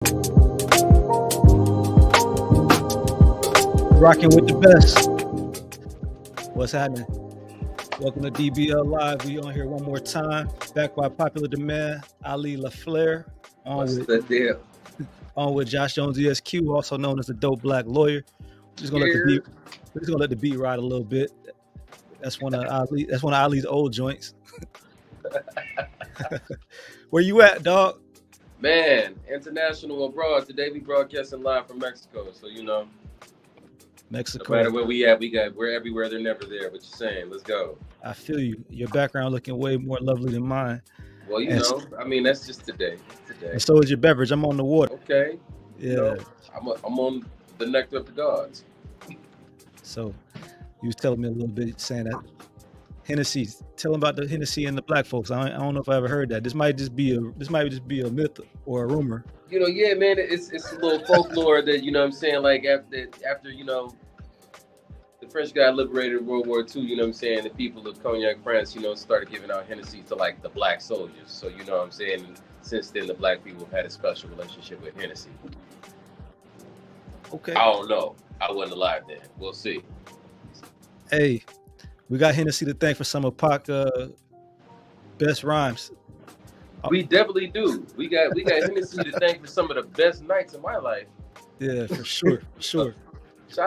Rocking with the best. What's happening? Welcome to DBL Live. We on here one more time. Back by popular demand. Ali LaFlare What's the deal? on with Josh Jones ESQ, also known as the Dope Black Lawyer. We're just gonna let the beat ride a little bit. That's one of Ali's old joints. Where you at, dog? Man, international abroad. Today we broadcasting live from Mexico. So Mexico. No matter where we at, we're everywhere. They're never there. What you saying? Let's go. I feel you. Your background looking way more lovely than mine. Well, that's just today. And so is your beverage. I'm on the water. Okay. Yeah. I'm on the nectar of the gods. So you was telling me a little bit, saying that Hennessy. Tell them about the Hennessy and the black folks. I don't know if I ever heard that. This might just be a myth or a rumor. Yeah, man. It's a little folklore that what I'm saying. Like after the French got liberated in World War II, what I'm saying, the people of Cognac, France, started giving out Hennessy to like the black soldiers. So what I'm saying. And since then, the black people have had a special relationship with Hennessy. Okay. I don't know. I wasn't alive then. We'll see. Hey, we got Hennessy to thank for some of Pac best rhymes. We definitely do. We got Hennessy to thank for some of the best nights of my life. Yeah, for sure. Shout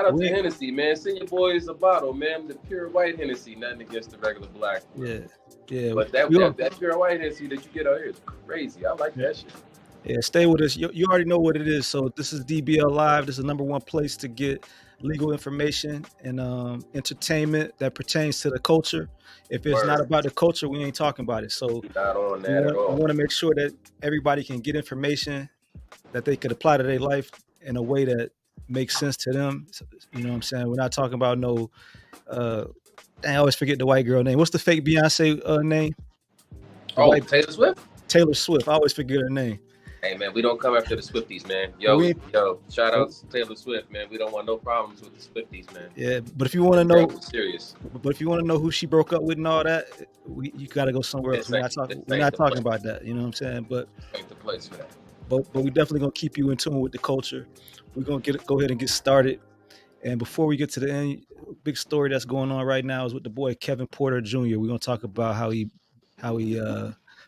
out to Hennessy, man. Send your boys a bottle, man. The pure white Hennessy, nothing against the regular black. Yeah. But that pure white Hennessy that you get out here is crazy. I like that shit. Yeah, stay with us. You already know what it is. So this is DBL Live. This is the number one place to get legal information and entertainment that pertains to the culture. If it's not about the culture, we ain't talking about it. So not on that at all. I want to make sure that everybody can get information that they could apply to their life in a way that makes sense to them. You know what I'm saying? We're not talking about no I always forget the white girl name. What's the fake Beyonce name? Taylor Swift? Taylor Swift. I always forget her name. Hey, man, we don't come after the Swifties, man. Yo, shout out to Taylor Swift, man. We don't want no problems with the Swifties, man. Yeah, but if you want to know, serious. But if you want to know who she broke up with and all that, you got to go somewhere else. We're not talking about that. You know what I'm saying? But ain't the place for that. But we definitely gonna keep you in tune with the culture. We're gonna go ahead and get started. And before we get to the end, big story that's going on right now is with the boy Kevin Porter Jr. We're gonna talk about how he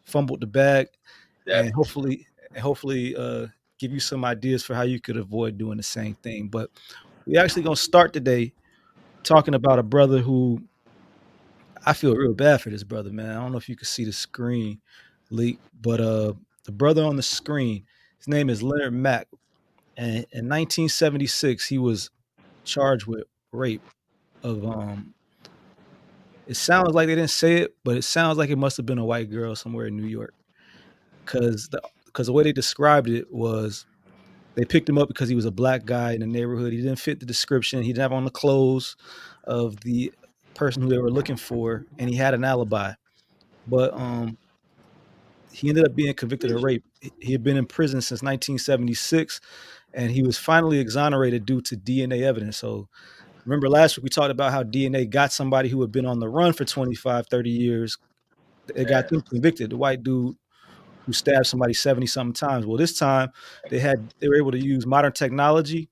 fumbled the bag, and hopefully give you some ideas for how you could avoid doing the same thing. But we actually gonna start today talking about a brother who I feel real bad for. This brother, man. I don't know if you can see the screen leak, but the brother on the screen, his name is Leonard Mack, and in 1976 he was charged with rape of it sounds like they didn't say it, but it sounds like it must have been a white girl somewhere in New York, because the way they described it was they picked him up because he was a black guy in the neighborhood. He didn't fit the description. He didn't have on the clothes of the person who they were looking for, and he had an alibi. But he ended up being convicted of rape. He had been in prison since 1976, and he was finally exonerated due to DNA evidence. So remember last week we talked about how DNA got somebody who had been on the run for 25, 30 years. It got them convicted. The white dude who stabbed somebody 70-something times. Well, this time they were able to use modern technology,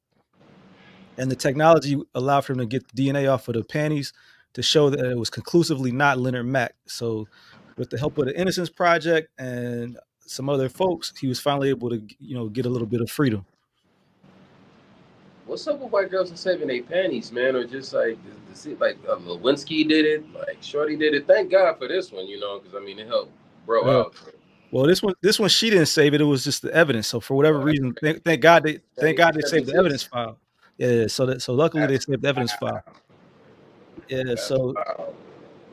and the technology allowed for them to get the DNA off of the panties to show that it was conclusively not Leonard Mack. So with the help of the Innocence Project and some other folks, he was finally able to, get a little bit of freedom. What's up with white girls and saving their panties, man? Or just like Lewinsky did it, like Shorty did it. Thank God for this one, because it helped bro out. Well, this one she didn't save it. It was just the evidence. So for whatever reason, thank God they saved the evidence file. Yeah. So luckily they saved the evidence file. Yeah. So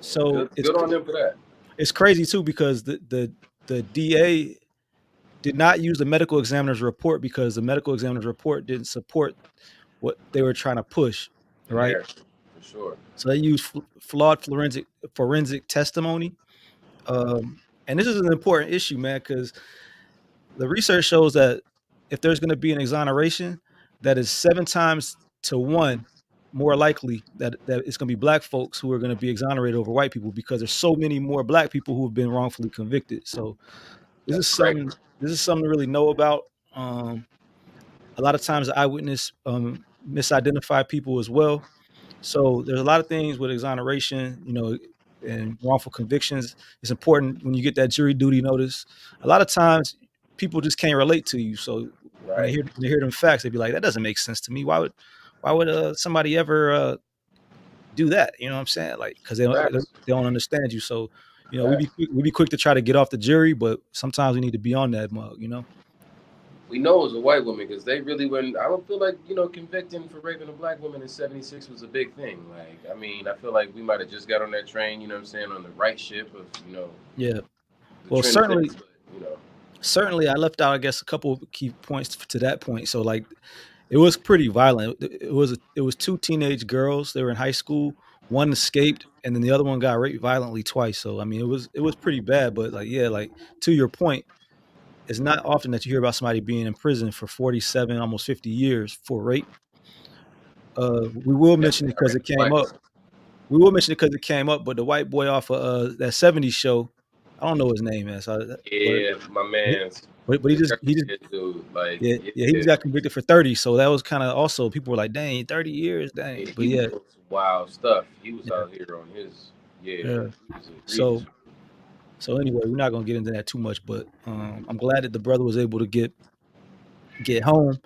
it's good on them for that. It's crazy too, because the DA did not use the medical examiner's report because the medical examiner's report didn't support what they were trying to push, right? Yeah, for sure. So they used flawed forensic testimony. And this is an important issue, man, because the research shows that if there's going to be an exoneration, that is 7 times to 1 more likely that it's going to be black folks who are going to be exonerated over white people, because there's so many more black people who have been wrongfully convicted. So this is something to really know about. A lot of times the eyewitness misidentify people as well. So there's a lot of things with exoneration, and wrongful convictions. It's important when you get that jury duty notice. A lot of times people just can't relate to you. So when they Right. hear them facts, they be like, that doesn't make sense to me. Why would somebody ever do that? You know what I'm saying? Like, because Facts. they don't understand you. So Facts. we be quick to try to get off the jury, but sometimes we need to be on that mug. We know it was a white woman because they really wouldn't. I don't feel like convicting for raping a black woman in '76 was a big thing. Like, I mean, I feel like we might have just got on that train. You know what I'm saying, on the right ship of Yeah. the Well, trend of certainly things. But you know, certainly I left out, I guess, a couple of key points to that point. So like it was pretty violent. It was two teenage girls. They were in high school. One escaped, and then the other one got raped violently twice. So I mean, it was pretty bad. But like, yeah, like to your point, it's not often that you hear about somebody being in prison for 47, almost 50 years for rape. We will mention definitely, it I because ran it a came black up. woman. We will mention it because it came up. But the white boy off of that '70s show, I don't know his name, man. So, but Yeah, my man's but the he just his dude. Like, yeah, yeah, he yeah, just got convicted for 30. So that was kind of also people were like, dang, 30 years, dang. yeah, But he was yeah, doing some wild stuff. He was yeah, out here on his. Yeah, yeah. he was egregious. So so anyway, we're not gonna get into that too much, but I'm glad that the brother was able to get home.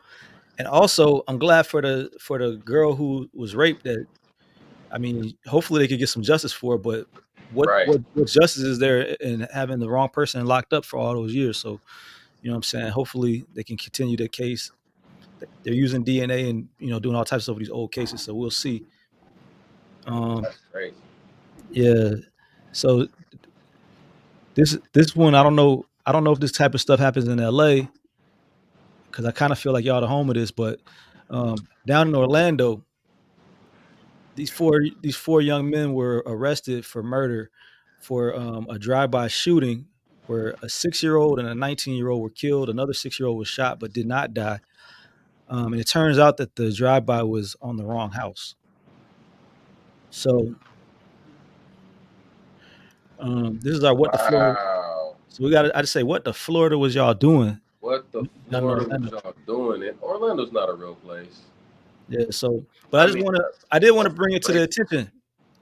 And also I'm glad for the girl who was raped that I mean, hopefully they could get some justice for it, but Right. what justice is there in having the wrong person locked up for all those years? So, you know what I'm saying? Hopefully they can continue the case. They're using DNA and doing all types of these old cases, so we'll see. Um, That's crazy. yeah. So this one, I don't know if this type of stuff happens in LA because I kind of feel like y'all the home of this, but down in Orlando, these four young men were arrested for murder for a drive-by shooting where a 6-year-old and a 19-year-old were killed. Another 6-year-old was shot but did not die. And it turns out that the drive-by was on the wrong house. So this is our what the Florida. Wow. So we got to. I just say, what the Florida was y'all doing What the down in Florida was Orlando? y'all doing? And Orlando's not a real place. Yeah. So, but I mean, I did want to that's bring it to the crazy. attention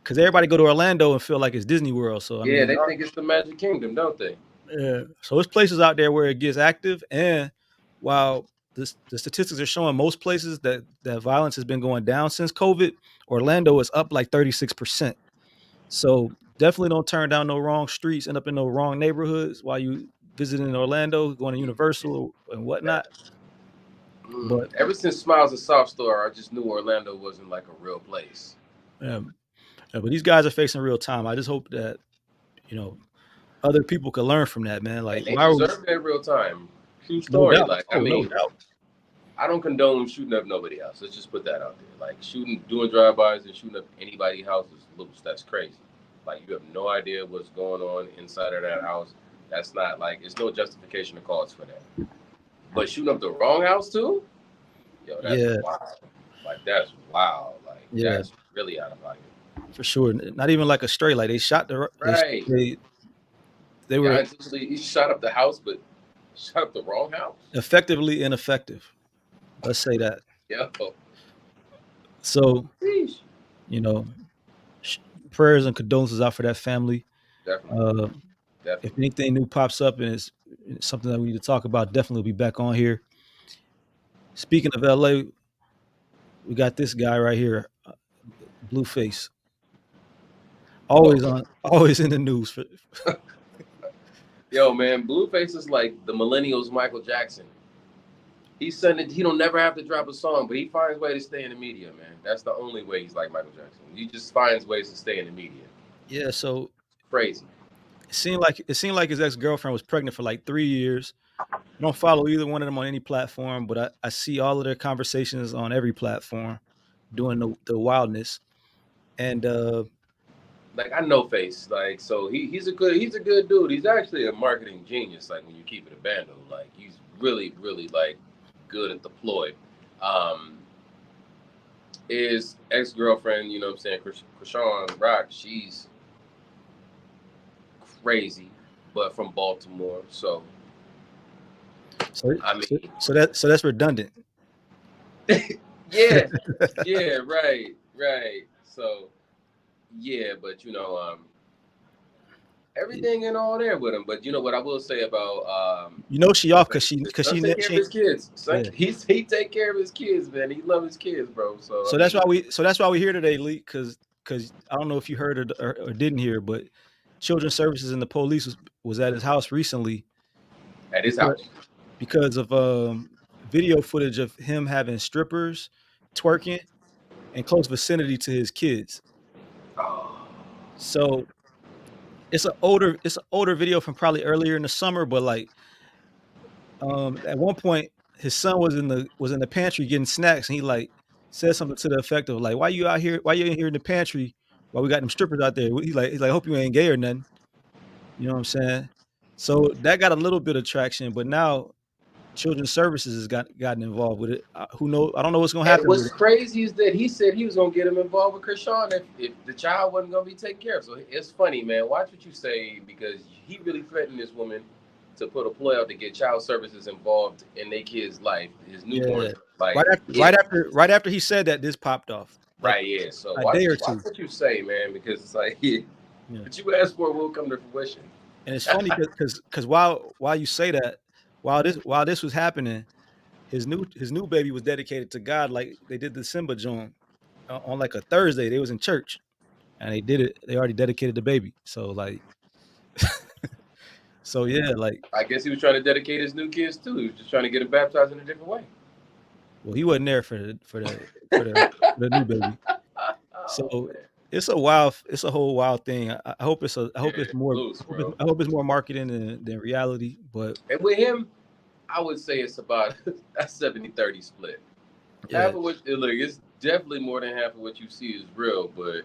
because everybody go to Orlando and feel like it's Disney World. So I Yeah, mean, they think it's the Magic Kingdom, don't they? yeah. So there's places out there where it gets active, and while the statistics are showing most places that violence has been going down since COVID, Orlando is up like 36%. So definitely don't turn down no wrong streets, end up in no wrong neighborhoods while you visiting Orlando, going to Universal and whatnot. But Ever since Smiles and Soft Store, I just knew Orlando wasn't like a real place. um, but these guys are facing real time. I just hope that you know other people can learn from that, man. And Like, they why are we? deserve that real time. True No story. doubt. Like, I Oh, no mean, doubt. I don't condone shooting up nobody else. Let's just put that out there. Like shooting, doing drive-bys and shooting up anybody's house is loose. That's crazy. Like you have no idea what's going on inside of that house. That's not like it's no justification or cause for that. But shooting up the wrong house too, yo, that's Yeah, wild. Like that's wild. Like yeah, that's really out of pocket. for sure. Not even like a stray. Like they shot Right. they Yeah, were intentionally he shot up the house, but shot up the wrong house. effectively ineffective. Let's say that. Yo, So sheesh. you know, sh- prayers and condolences out for that family. Definitely, Uh, if definitely. anything new pops up and it's something that we need to talk about, definitely be back on here. Speaking of LA, we got this guy right here, Blueface, always Oh, on, always in the news. yo, man, Blueface is like the millennials Michael Jackson. He said that he don't never have to drop a song, but he finds way to stay in the media, man. That's the only way he's like Michael Jackson. He just finds ways to stay in the media. Yeah, so Crazy. it seemed like his ex girlfriend was pregnant for like 3 years. I don't follow either one of them on any platform, but I see all of their conversations on every platform, doing the wildness. And Like I know Face, like so he's a good dude. He's actually a marketing genius. Like when you keep it a bando, like he's really like good at the ploy. Um, his ex girlfriend, you know what I'm saying, Krishan Rock, she's crazy, but from Baltimore. So So I so, mean, so that's redundant. yeah, yeah, right, right. So yeah, but everything and all there with him. But you know what I will say about You know she off like, his because son take care of she his kids. Son, yeah. he take care of his kids, man. He love his kids, bro. So I mean, So that's why we here today, Lee, because I don't know if you heard or didn't hear, but Children's Services and the police was at his house recently at his because house. of video footage of him having strippers twerking in close vicinity to his kids. Oh, So it's an older video from probably earlier in the summer, but like at one point his son was in the pantry getting snacks and he like said something to the effect of like, why you in here in the pantry while we got them strippers out there? He's like, hope you ain't gay or nothing. You know what I'm saying? So that got a little bit of traction, but now Children's Services has gotten involved with it. Who knows? I don't know what's gonna and happen with what's it. crazy is that he said he was gonna get him involved with Krishan if the child wasn't gonna be taken care of. So it's funny, man. Watch what you say because he really threatened this woman to put a play out to get child services involved in their kid's life, his newborn. Yeah. Like, yeah, Right after he said that, this popped off. Like right, yeah. So a day or watch two. what you say, man, because it's like, yeah, Yeah. what you ask for will come to fruition. And it's funny because while you say that, while this was happening, his new baby was dedicated to God, like they did the Simba joint on like a Thursday. They was in church and they did it. They already dedicated the baby. So like, so yeah, like, I guess he was trying to dedicate his new kids too. He was just trying to get him baptized in a different way. well, he wasn't there for the new baby. Oh So man, it's a whole wild thing. I yeah, hope it's more, loose, bro. I hope it's more marketing than reality. But And with him, I would say it's about a 70-30 split. yeah, Half of what look, it's definitely more than half of what you see is real, but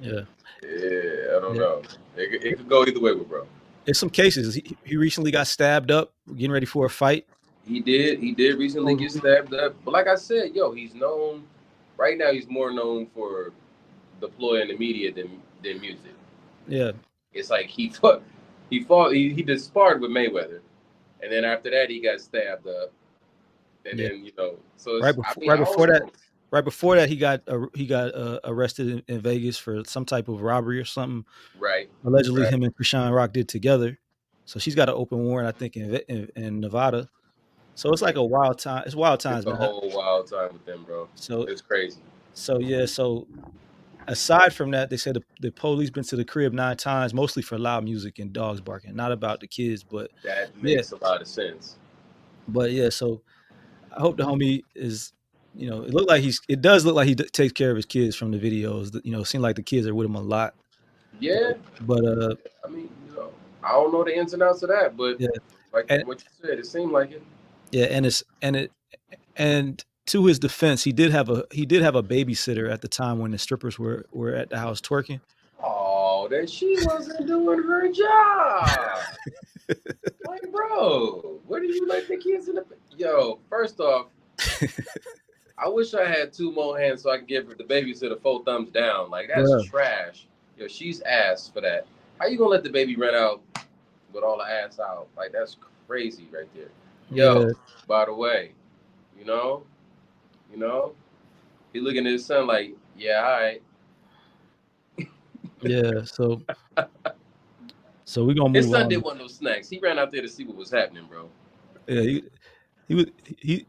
yeah, yeah, I don't yeah. know. It could go either way with bro. In some cases, he recently got stabbed up getting ready for a fight. He did recently get Supposedly. stabbed up, but like I said, yo, he's known. Right now, he's more known for deploy in the media than music. Yeah, It's like he just sparred with Mayweather, and then after that he got stabbed up, and yeah. then so it's I mean Right I don't before that, know. he got arrested in Vegas for some type of robbery or something. Right, Allegedly, right. him and Krishan Rock did together. So she's got an open warrant, I think, in Nevada. So it's like Man, a wild time. It's wild it's times, a man. whole wild time with them, bro. So It's crazy. yeah. So aside from that, they said the police been to the crib 9 times, mostly for loud music and dogs barking, not about the kids. But That yeah, makes a lot of sense. So I hope the homie is. It does look like he takes care of his kids from the videos. It seems like the kids are with him a lot. Yeah, But I mean, I don't know the ins and outs of that, but yeah, like and what you said, it seemed like it. yeah, and to his defense, he did have a babysitter at the time when the strippers were at the house twerking. Oh, that she wasn't doing her job. Like, bro, where do you let the kids in the? Yo, first off, I wish I had two more hands so I could give the babysitter 4 thumbs down. Like, that's Bruh, trash. Yo, she's ass for that. How you gonna let the baby run out with all the ass out? Like, that's crazy right there. yeah, Yo, by the way, you know, you know, he looking at his son like, yeah, all right. yeah. So we're gonna His move son on. didn't want no snacks. He ran out there to see what was happening, bro. Yeah, he was he.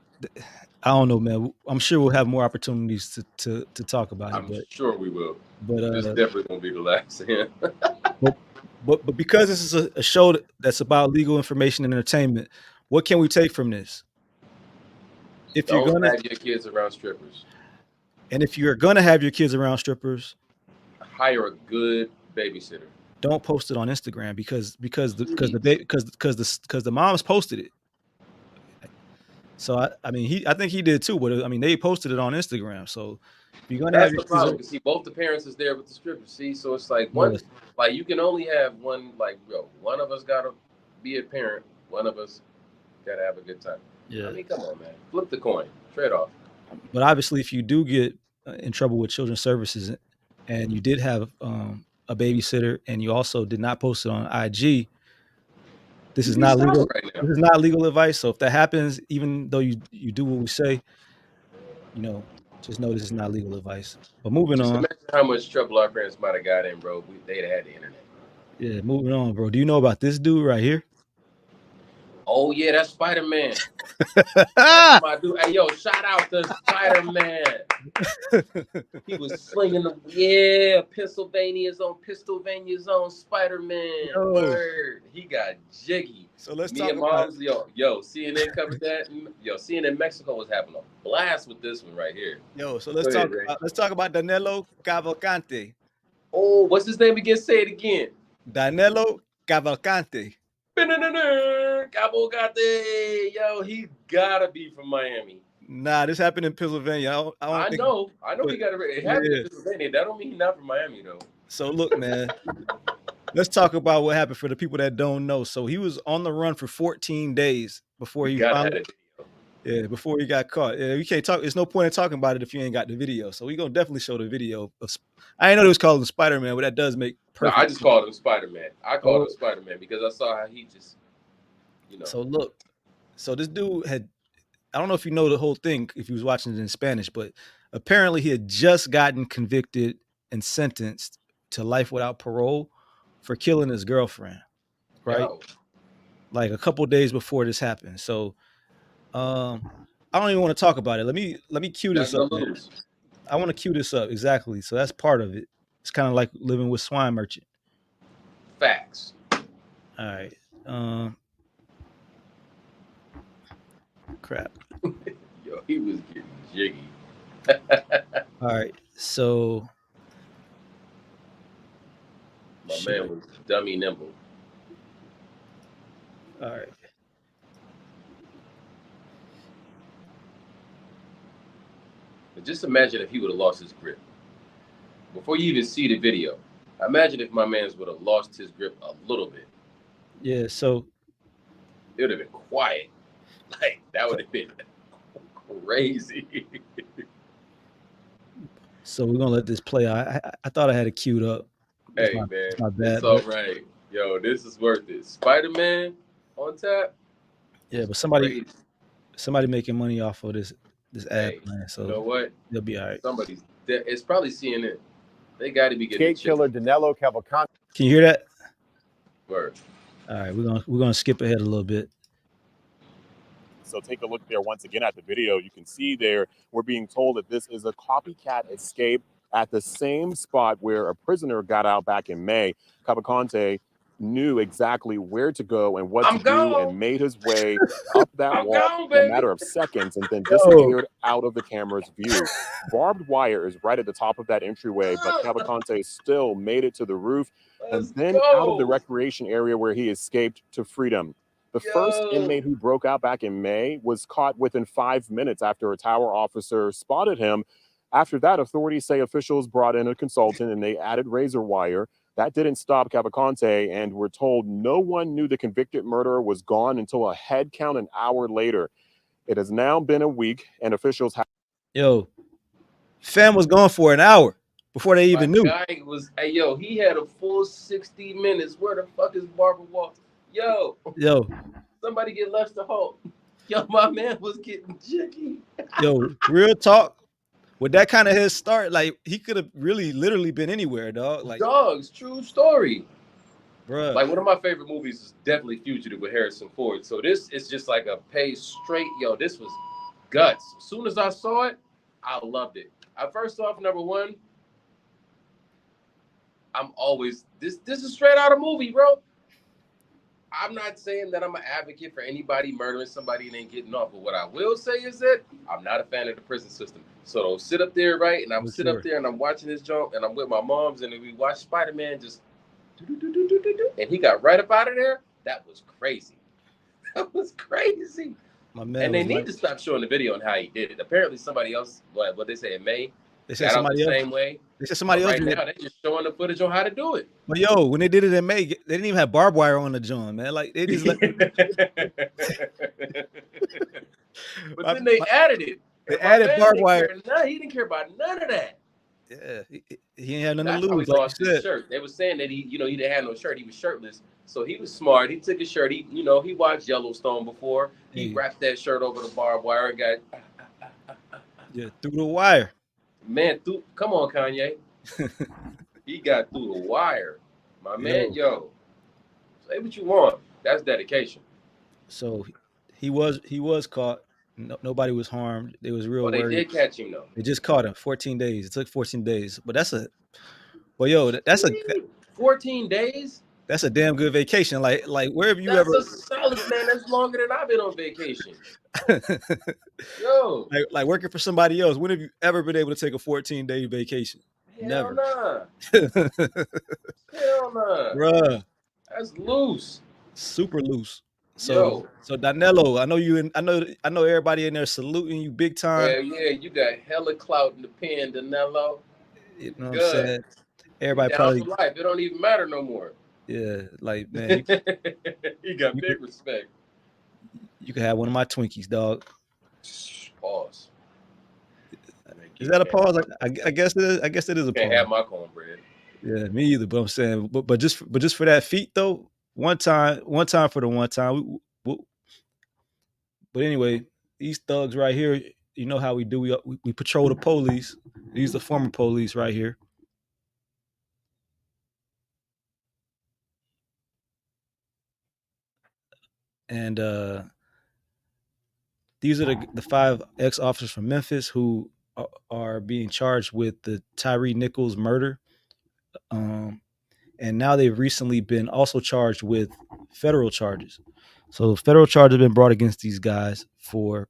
I don't know, man. I'm sure we'll have more opportunities to talk about it, I'm sure we will. but This definitely won't be the last. but but because this is a show that's about legal information and entertainment, what can we take from this? If you're Don't gonna have your kids around strippers. if you're gonna have your kids around strippers, Hire a good babysitter. don't post it on Instagram Please. because the moms posted it. So I mean I think he did too, but I mean they posted it on Instagram. So if you're gonna have That's your the kids, problem. Because see, both the parents is there with the strippers. See, so it's like yes, like you can only have one. Like, bro, one of us gotta be a parent. One of us gotta have a good time. I yeah. mean, come on, man. Flip the coin. Trade off. But obviously, if you do get in trouble with children's services and you did have a babysitter and you also did not post it on IG, This You is be not silent legal. right now. This is not legal advice. So if that happens, even though you do what we say, just know this is not legal advice. But moving Just on. imagine how much trouble our parents might have got in, bro. They'd have had the internet. Yeah, moving on, bro. Do you know about this dude right here? Oh yeah, that's Spider-Man. That's my dude. Hey yo, shout out to Spider-Man. He was slinging Pennsylvania's own Spider-Man. Yo. Word. He got jiggy. So let's Me talk and about moms, CNN covered that. Yo, CNN Mexico was having a blast with this one right here. so Go ahead, Ray. let's talk about Danilo Cavalcante. Oh, what's his name again? Say it again. Danilo Cavalcante. Cavalcante. Yo, he gotta be from Miami. Nah, this happened in Pennsylvania. I don't think. I know he got it. It happened in Pennsylvania. That don't mean he's not from Miami though. So look, man. Let's talk about what happened for the people that don't know. So he was on the run for 14 days before he finally, before he got caught. Yeah, we can't talk. There's no point in talking about it if you ain't got the video. So we gonna definitely show the video. I didn't know it was called Spider-Man, but that does make perfect. No, I just called him Spider-Man. I called him Spider-Man because I saw how he just, So look, so this dude had, I don't know if you know the whole thing if he was watching it in Spanish, but apparently he had just gotten convicted and sentenced to life without parole for killing his girlfriend, right? Yo. Like a couple days before this happened. So I don't even want to talk about it. Let me cue this up. I want to cue this up. Exactly. So that's part of it. It's kind of like living with swine merchant. Facts. All right. Crap. Yo, he was getting jiggy. All right. So my man was dummy nimble. All right. But just imagine if he would have lost his grip. Before you even see the video, imagine if my man's would have lost his grip a little bit. Yeah, so it would have been quiet. Like, that would have been crazy. So we're gonna let this play out. I thought I had it queued up. Hey, man, it's all right. Yo, this is worth it. Spider-Man on tap. Yeah, but somebody making money off of this ad plan. So you know what? They'll be all right. It's probably CNN. They got to be getting skate killer Danilo Cavalcante. Can you hear that? Word. All right, we're gonna skip ahead a little bit. So take a look there once again at the video. You can see there we're being told that this is a copycat escape at the same spot where a prisoner got out back in May. Cavalcante knew exactly where to go and what to do and made his way up that wall in a matter of seconds and then disappeared out of the camera's view. Barbed wire is right at the top of that entryway, but Cavalcante still made it to the roof and then out of the recreation area where he escaped to freedom. The first inmate who broke out back in May was caught within 5 minutes after a tower officer spotted him. After that, authorities say officials brought in a consultant and they added razor wire. That didn't stop Cavalcante, and we're told no one knew the convicted murderer was gone until a head count an hour later. It has now been a week, and officials have... Yo, fam was gone for an hour before they even knew. He had a full 60 minutes. Where the fuck is Barbara Walters? Yo, somebody get Lester Holt. Yo, my man was getting jiggy. Yo, real talk. With that kind of head start, like he could have really literally been anywhere, dog. Like dogs, true story. Bruh. Like one of my favorite movies is definitely Fugitive with Harrison Ford. So this is just like a pay straight. Yo, this was guts. As soon as I saw it, I loved it. First off, number one, I'm always this is straight out of movie, bro. I'm not saying that I'm an advocate for anybody murdering somebody and ain't getting off, but what I will say is that I'm not a fan of the prison system. So don't sit up there, right? And I'm sitting up there and I'm watching this jump and I'm with my moms and we watch Spider-Man just and he got right up out of there. That was crazy. That was crazy. My man, and they need to stop showing the video on how he did it. Apparently somebody else, what they say in May, they said somebody else. Same way. They said somebody else. Right now, they're just showing the footage on how to do it. But yo, when they did it in May, they didn't even have barbed wire on the joint, man. Like they just let. But then they added it. They added barbed wire. No, he didn't care about none of that. Yeah, he ain't had nothing to That's how he lose, like you lost his said. shirt. They were saying that he didn't have no shirt. He was shirtless. So he was smart. He took his shirt. He watched Yellowstone before. He Hey, wrapped that shirt over the barbed wire and got yeah, through the wire. man through. Come on, Kanye. He got through the wire, my man. Yo, Yo, say what you want. That's dedication. so he was caught. No, nobody was harmed. They was Oh, real they worried. did catch him though. They just caught him. 14 days. It took 14 days, but well, yo, Sweet. 14 days. that's a damn good vacation. Like where have you That's ever a solid man. That's longer than I've been on vacation. Yo, like working for somebody else? When have you ever been able to take a 14-day vacation? hell Never. nah. Hell nah. Bruh, That's loose. super loose. So Yo, so Danilo, I know you and I know everybody in there saluting you big time. hell yeah, you got hella clout in the pen, Danilo. You You know what I'm good. saying? You Everybody down for probably, life. It don't even matter no more. yeah, like man, You got you could big respect. you could have one of my Twinkies, dog. Pause. Man, Is you that a can't have pause? my, I guess it is. I guess it is you a can't pause. have my cornbread. Yeah, me either. But I'm saying, but just for that feat though, one time for the one time. But anyway, these thugs right here, you know how we do. We patrol the police. These are the former police right here, and these are the five ex officers from Memphis who are being charged with the Tyree Nichols murder. Um, and now they've recently been also charged with federal charges. So federal charges have been brought against these guys for,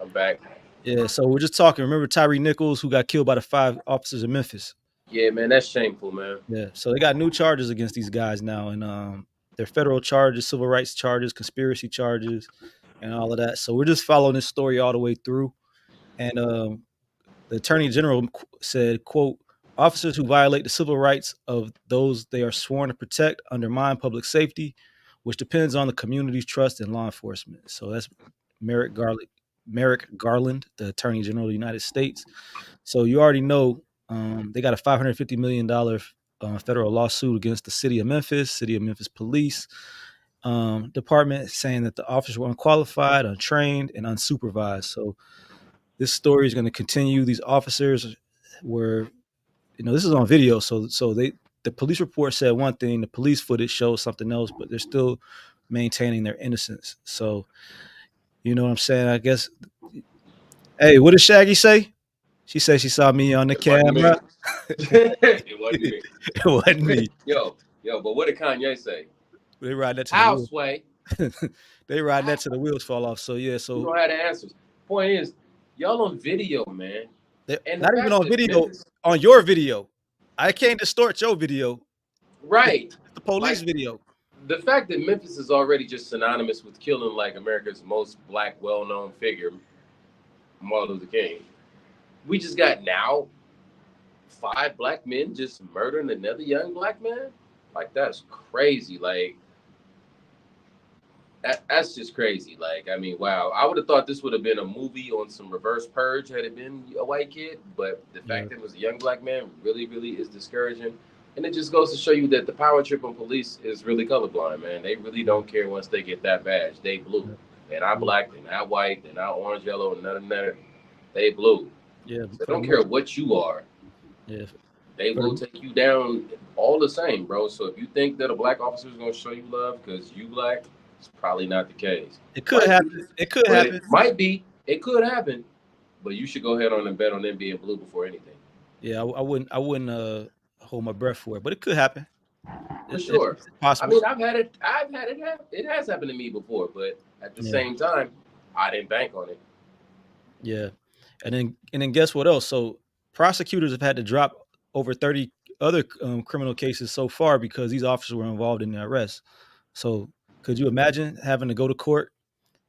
I'm back. yeah. So we're just talking. Remember Tyree Nichols who got killed by the five officers in Memphis? Yeah, man, that's shameful, man. Yeah. So they got new charges against these guys now, and they're federal charges, civil rights charges, conspiracy charges, and all of that. So we're just following this story all the way through. And the attorney general said, "quote Officers who violate the civil rights of those they are sworn to protect undermine public safety, which depends on the community's trust in law enforcement." So that's Merrick Garland. Merrick Garland, the Attorney General of the United States. So you already know they got a $550 million federal lawsuit against the City of Memphis Police Department, saying that the officers were unqualified, untrained, and unsupervised. So this story is going to continue. These officers were, this is on video, so the police report said one thing, the police footage shows something else, but they're still maintaining their innocence. So you know what I'm saying? I guess. Hey, what did Shaggy say? She said she saw me on the It wasn't camera. me. It wasn't me. It wasn't me. Yo, but what did Kanye say? They ride that to the wheels. Houseway. They ride that to the wheels fall off. So yeah, You so don't have the answers. Point is, y'all on video, man. they're And the not even fact on that video, Memphis, on your video. I can't distort your video. It's right? the police Like video. the fact that Memphis is already just synonymous with killing like America's most black, well-known figure, Martin Luther King. We just got now 5 black men just murdering another young black man. Like that's crazy. Like that's just crazy. Like, I mean, wow. I would have thought this would have been a movie on some reverse purge had it been a white kid, but the Yeah, fact that it was a young black man really, really is discouraging. And it just goes to show you that the power trip on police is really colorblind, man. They really don't care once they get that badge. They blue. yeah, They're not yeah, black, they're not white, they're not orange, yellow, none of that. They blue. yeah. They For the don't care most, what you are. yeah, They for will the take you down all the same, bro. So if you think that a black officer is gonna show you love because you black, it's probably not the case. it could Might be, happen. It could but happen. it might be. It could happen. But you should go ahead on and bet on them being blue before anything, Yeah, I wouldn't hold my breath for it, but it could happen. for It's sure. I possible. mean, I've had it. I've had it. It has happened to me before, but at the Yeah, same time, I didn't bank on it. yeah. And then guess what else? So prosecutors have had to drop over 30 other criminal cases so far because these officers were involved in the arrest. So could you imagine having to go to court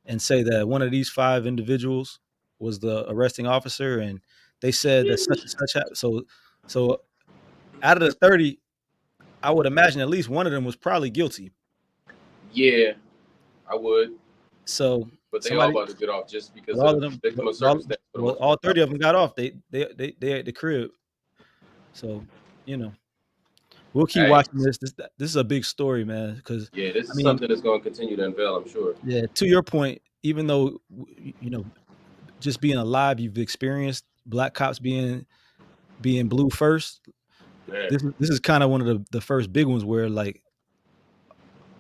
and say that one of these five individuals was the arresting officer, and they said that such and such happened? So out of the 30, I would imagine at least one of them was probably guilty. Yeah, I would. So But they all Somebody, about to get off just because but all of of them, victim of all, circumstance for the well, most all part. 30 of them got off. They at the crib. So you know, we'll keep Hey, watching this. This is a big story, man. Because yeah, this I is mean, something that's going to continue to unveil, I'm sure. yeah, to your point, even though just being alive, you've experienced black cops being blue first. Man, This is kind of one of the first big ones where like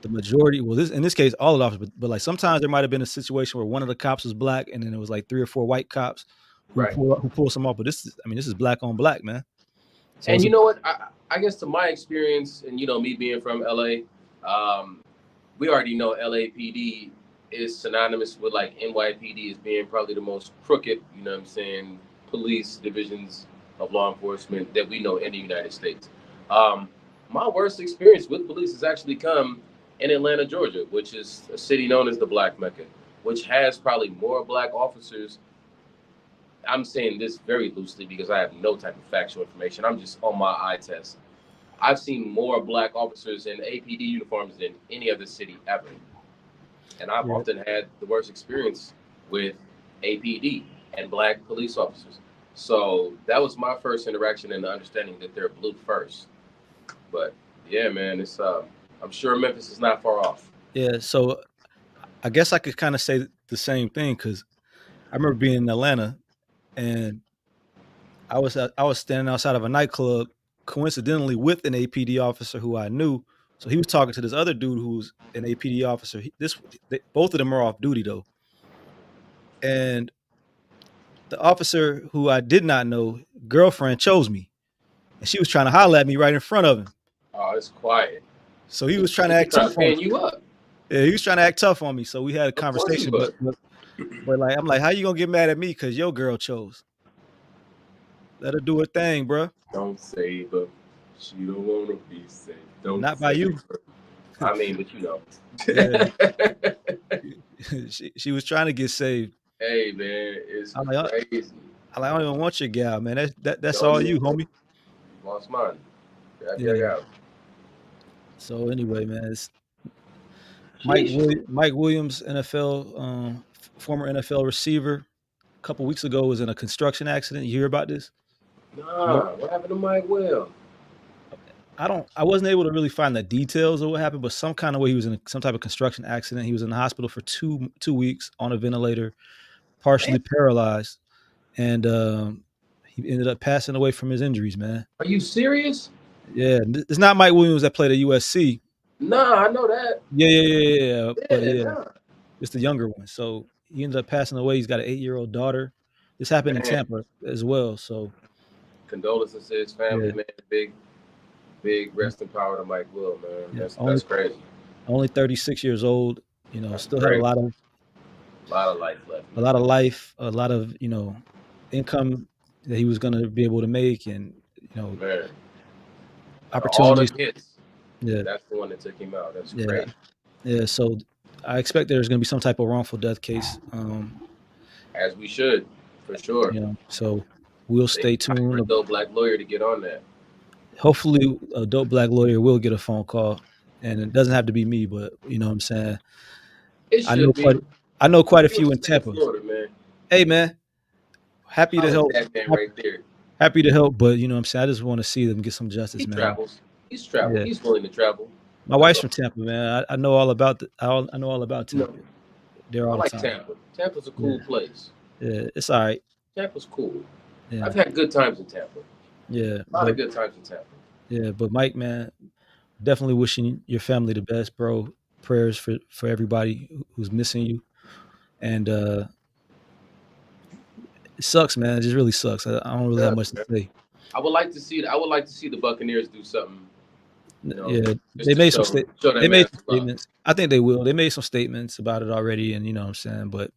the majority, well, this in this case, all of the officers, but like sometimes there might have been a situation where one of the cops was black, and then it was like three or four white cops right. who pulled some off. But this is black on black, man. So And it's you know what? I guess to my experience, and me being from LA, we already know LAPD is synonymous with like NYPD as being probably the most crooked, what I'm saying, police divisions of law enforcement that we know in the United States. Um, my worst experience with police has actually come in Atlanta, Georgia, which is a city known as the Black Mecca, which has probably more black officers. I'm saying this very loosely because I have no type of factual information. I'm just on my eye test. I've seen more black officers in APD uniforms than any other city ever. And I've yeah, often had the worst experience with APD and black police officers. So that was my first interaction and the understanding that they're blue first. But yeah, man, it's I'm sure Memphis is not far off. yeah. So I guess I could kind of say the same thing because I remember being in Atlanta and I was standing outside of a nightclub, coincidentally with an APD officer who I knew. So he was talking to this other dude who's an APD officer. Both of them are off duty though, and the officer who I did not know, girlfriend chose me, and she was trying to holler at me right in front of him. Oh, it's quiet. So he was trying to He act trying to tough on me. pan you up. Yeah, he was trying to act tough on me. So we had a Of course he conversation, would. but like I'm like, how you gonna get mad at me because your girl chose? Let her do her thing, bro. Don't save her. She don't want to be saved. Don't Not by save you. her. I mean, but Yeah, she was trying to get saved. Hey, man, it's I'm like, crazy. I don't even want your gal, man. That's Don't all need you, her. homie. Lost mine. Yeah. Yeah. So anyway, man, it's Sheesh. Mike Williams, NFL, former NFL receiver. A couple weeks ago was in a construction accident. You hear about this? No, Nah, what happened to Mike Will? I wasn't able to really find the details of what happened, but some kind of way he was in some type of construction accident. He was in the hospital for two weeks on a ventilator, Man, partially paralyzed, and he ended up passing away from his injuries. Man, are you serious? yeah, it's not Mike Williams that played at USC. Nah, I know that. Yeah. But Yeah, yeah, nah. it's the younger one. So he ended up passing away. He's got an 8-year-old daughter. This happened in Man, Tampa as well. So condolences to his family, yeah, man. Big rest in power to Mike Will, man. yeah. That's crazy. Only 36 years old. That's Still had crazy. a A lot of life left, lot man. of life, a lot of income that he was going to be able to make, and Man, out of all the opportunities. hits, Yeah, that's the one that took him out. That's yeah, crazy. yeah. So I expect there's going to be some type of wrongful death case. As we should, for sure. So we'll They stay hire a tuned. dope black lawyer to get on that. Hopefully, a dope black lawyer will get a phone call, and it doesn't have to be me, but you know what I'm saying. It I know should quite be. I know quite a You in few the in state of Tampa. Florida, man. Hey man, happy to Holla at help. that man Happy, right there. happy to help, but you know what I'm saying. I just want to see them get some justice, He man. travels. He's traveled. Yeah, He's willing to travel. my That's wife's all. from Tampa, man. I know all about I know all about No, Tampa. There I all the like time. Tampa. Tampa's a Yeah, cool place. yeah, it's all right. Tampa's cool. Yeah, I've had good times in Tampa. yeah, A lot of good times in Tampa. but Mike, man, definitely wishing your family the best, bro. Prayers for everybody who's missing you, and it sucks, man. It just really sucks. I don't really have Yeah, much to man. say. I would like to see. I would like to see the Buccaneers do something. Yeah, Just they to made show that they man made some some love. statements. I think they will. They made some statements about it already, and you know what I'm saying. But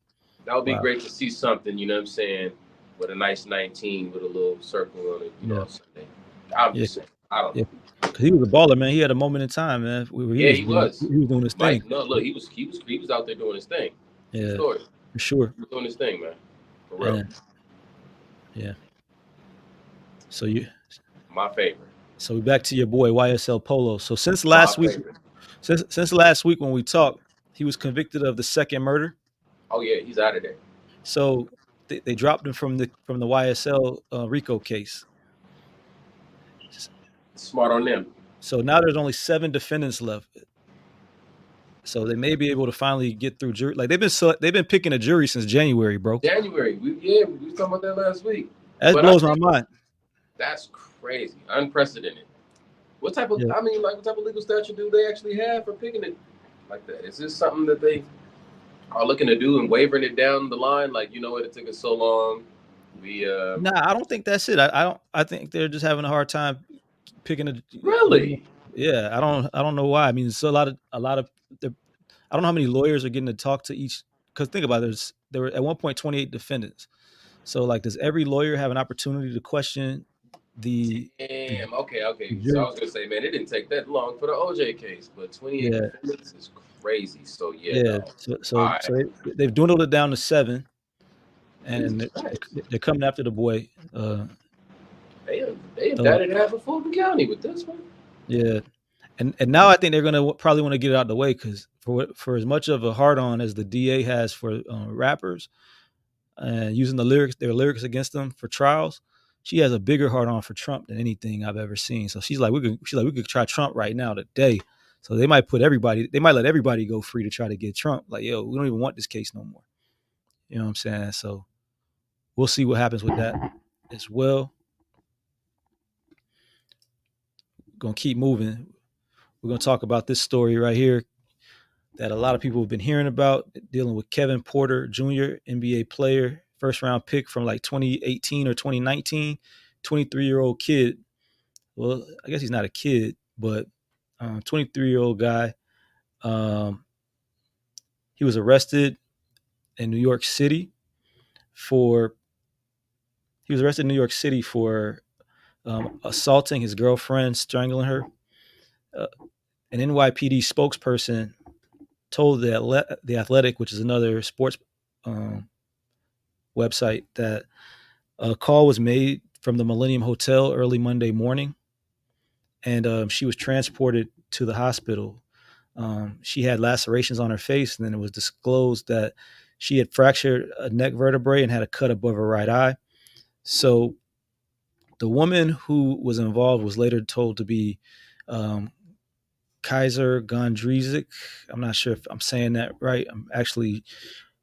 That would be wow, great to see something. You know what I'm saying? With a nice 19 with a little circle on it. yeah, On Sunday. I'm yeah, just saying. I don't yeah. know. Because he was a baller, man. He had a moment in time, man, where Yeah, he he was. was doing his thing. Mike, no, look, he was out there doing his thing. True Yeah, story. for sure. He was doing his thing, man. For real. And yeah, so you, My favorite. so we back to your boy YSL Polo. So My favorite. since last week when we talked, he was convicted of the second murder. Oh yeah, he's out of there. So they dropped him from the YSL RICO case. Smart on them. So now there's only 7 defendants left. So they may be able to finally get through jury. Like they've been picking a jury since January, bro. January. We was talking about that last week. That But I blows my think mind. that's crazy, unprecedented. What type of Yeah. I mean, like what type of legal statute do they actually have for picking it like that? Is this something that they are looking to do and wavering it down the line? Like, you know what, it took us so long. We Nah, I don't think that's it. I don't. I think they're just having a hard time picking a. really Yeah, I don't know why. I mean, it's a lot of. I don't know how many lawyers are getting to talk to each. Because think about it, there were at one point 28 defendants. So like, does every lawyer have an opportunity to question the, damn. Okay, the okay. So I jury? was gonna say, man, it didn't take that long for the OJ case, but 28 Yeah, defendants is crazy. So yeah, yeah. no. All So right. they've dwindled it down to 7, Jesus and Christ. they're coming after the boy. They So indicted half of Fulton County with this one. yeah, and now I think they're gonna probably want to get it out of the way because for as much of a hard on as the DA has for rappers and using their lyrics against them for trials, she has a bigger hard on for Trump than anything I've ever seen. So we could try Trump right now today. So they might let everybody go free to try to get Trump. Like, yo, we don't even want this case no more. You know what I'm saying? So we'll see what happens with that as well. Gonna keep moving. We're gonna talk about this story right here that a lot of people have been hearing about, dealing with Kevin Porter Jr., NBA player, first round pick from like 2018 or 2019, 23-year-old kid. Well, I guess he's not a kid, but 23-year-old guy. Um, he was arrested in New York City for assaulting his girlfriend, strangling her. Uh, an NYPD spokesperson told the Athletic, which is another sports um, website, that a call was made from the Millennium Hotel early Monday morning, and she was transported to the hospital. She had lacerations on her face, and then it was disclosed that she had fractured a neck vertebrae and had a cut above her right eye. So the woman who was involved was later told to be um, Kaiser Gondrezic. I'm not sure if I'm saying that right. I'm actually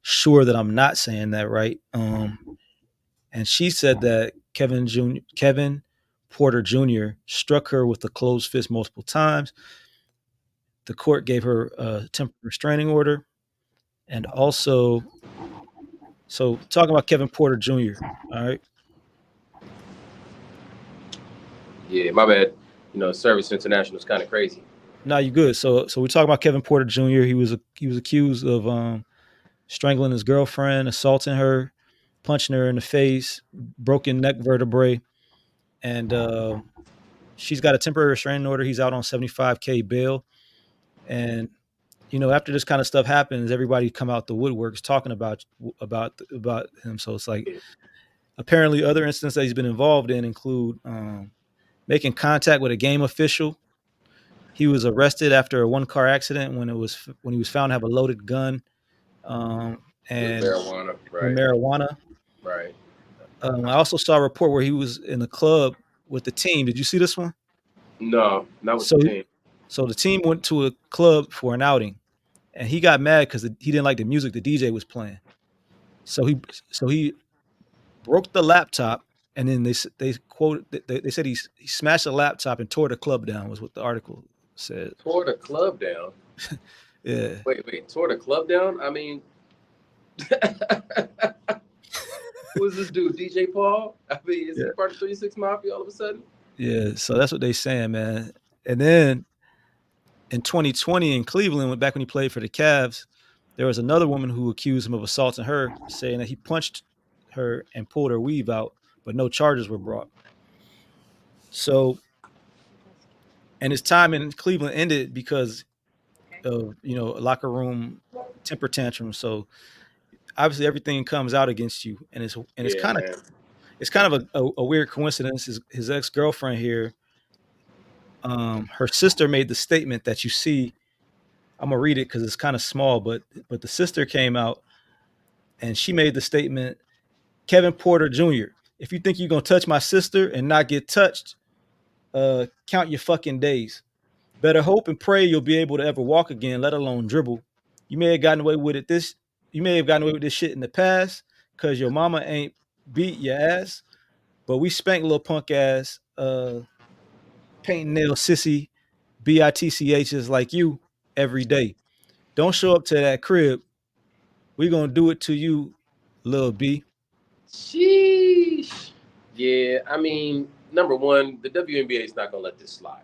sure that I'm not saying that right. And she said that Kevin Porter Jr. struck her with a closed fist multiple times. The court gave her a temporary restraining order, and also, so talking about Kevin Porter Jr. All right, Yeah, my bad. You know, Service International is kind of crazy. now you good. So we talk about Kevin Porter Jr. He was accused of strangling his girlfriend, assaulting her, punching her in the face, broken neck vertebrae, and she's got a temporary restraining order. He's out on 75K bail, and after this kind of stuff happens, everybody come out the woodworks talking about him. So it's like apparently other incidents that he's been involved in include making contact with a game official. He was arrested after a one car accident when he was found to have a loaded gun With and marijuana, and right? marijuana. Right. I also saw a report where he was in the club with the team. Did you see this one? No, not with the So team. so the team went to a club for an outing, and he got mad because he didn't like the music the DJ was playing. So he broke the laptop, and then they quoted they said he smashed the laptop and tore the club down. Was what the article said. Tore the club down. Yeah, Wait, tore the club down? I mean, who's this dude? DJ Paul? I mean, is he yeah, part of 36 Mafia all of a sudden? yeah. So that's what they saying, man. And then in 2020 in Cleveland, back when he played for the Cavs, there was another woman who accused him of assaulting her, saying that he punched her and pulled her weave out, but no charges were brought. So, and his time in Cleveland ended because of a locker room temper tantrum. So obviously everything comes out against you, and Yeah, man. it's kind of a weird coincidence. His ex girlfriend here, her sister made the statement that you see. I'm gonna read it because it's kind of small, but the sister came out and she made the statement, Kevin Porter Jr., if you think you're gonna touch my sister and not get touched, count your fucking days. Better hope and pray you'll be able to ever walk again, let alone dribble. You may have gotten away with it this you may have gotten away with this shit in the past because your mama ain't beat your ass, but we spank little punk ass paint and nail sissy bitchs like you every day. Don't show up to that crib. We gonna do it to you, little B. Sheesh. Yeah, I mean, number one, the WNBA is not gonna let this slide.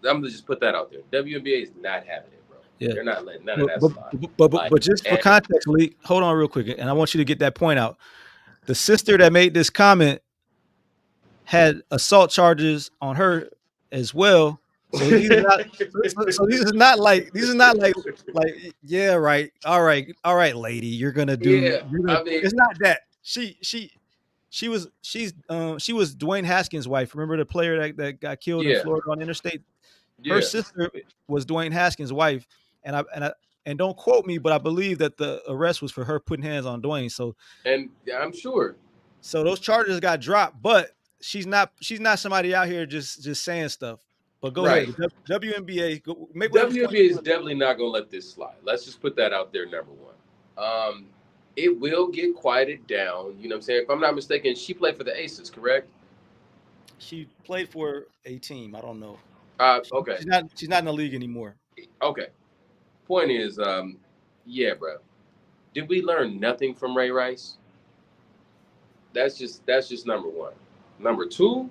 I'm gonna just put that out there. WNBA is not having it, bro. Yeah. They're not letting none of But, that but, slide. but Like, just for and context, Lee, hold on real quick, and I want you to get that point out. The sister that made this comment had assault charges on her as well. So these are not. So these are not like yeah, right, all right, lady, you're gonna do. yeah, You're gonna. I mean, It's not that she was Dwayne Haskins' wife. Remember the player that got killed in yeah, Florida on interstate? Her yeah, sister was Dwayne Haskins' wife, and don't quote me, but I believe that the arrest was for her putting hands on Dwayne. and I'm sure. So those charges got dropped, but she's not somebody out here just saying stuff. But go ahead, Right. the WNBA, make whatever point WNBA you is want to. definitely not gonna let this slide. Let's just put that out there, number one. It will get quieted down. You know what I'm saying? If I'm not mistaken, she played for the Aces, correct? She played for a team. I don't know. Okay, She's not in the league anymore. okay. Point is, yeah, bro. Did we learn nothing from Ray Rice? That's just number one. Number two,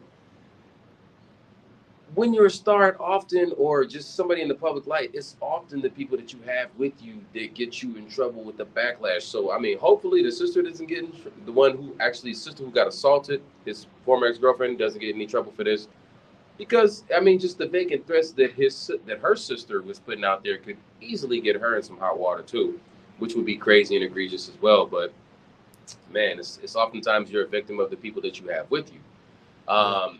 when you're a star often or just somebody in the public light, it's often the people that you have with you that get you in trouble with the backlash. So I mean, hopefully the sister doesn't get the one who actually sister who got assaulted, his former ex-girlfriend doesn't get any trouble for this. Because I mean, just the vacant threats that her sister was putting out there could easily get her in some hot water too, which would be crazy and egregious as well. But man, it's oftentimes you're a victim of the people that you have with you. Yeah, Um,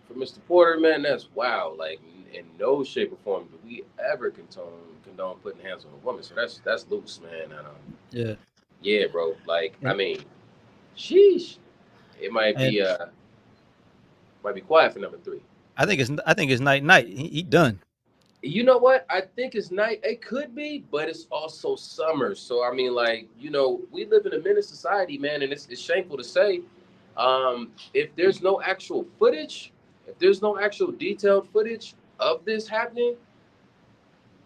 for Mr. Porter, man, that's wow. Like in no shape or form do we ever condone putting hands on a woman. So that's loose, man. And, yeah, yeah, bro. Like I and, mean, sheesh. It and might be quiet for number three. I think it's night night. He done. You know what? I think it's night. It could be, but it's also summer. So I mean, like we live in a menace society, man, and it's shameful to say. If there's no actual footage, if there's no actual detailed footage of this happening,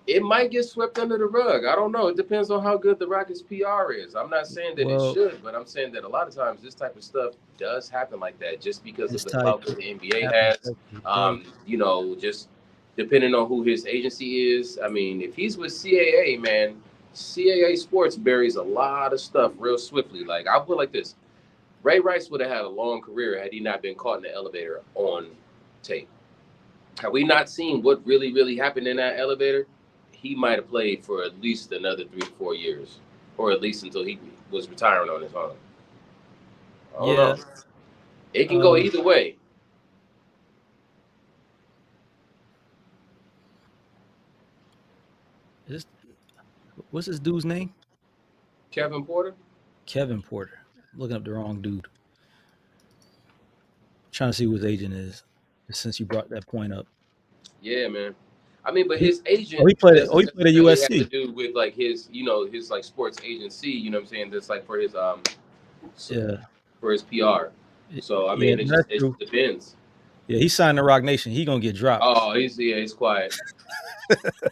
it might get swept under the rug. I don't know. It depends on how good the Rockets' PR is. I'm not saying that it Well, should, but I'm saying that a lot of times this type of stuff does happen like that just because of this the type clout that the NBA happens has. every day. Just depending on who his agency is. I mean, if he's with CAA, man, CAA Sports buries a lot of stuff real swiftly. Like, I'll put it like this. Ray Rice would have had a long career had he not been caught in the elevator on tape. Had we not seen what really, really happened in that elevator, he might have played for at least another 3 to 4 years, or at least until he was retiring on his own. I don't Yeah. know. It can go Uh, either way. this, what's this dude's name? Kevin Porter. Kevin Porter. I'm looking up the wrong dude. Trying to see who his agent is. Since you brought that point up, Yeah, man. I mean, but he his oh agent he played at doesn't necessarily have to USC. do with like his like sports agency. You know what I'm saying? That's like Yeah, for his PR. So I yeah, mean, that's it true. just depends. Yeah, he signed the Rock Nation. He gonna get dropped. Oh, he's quiet.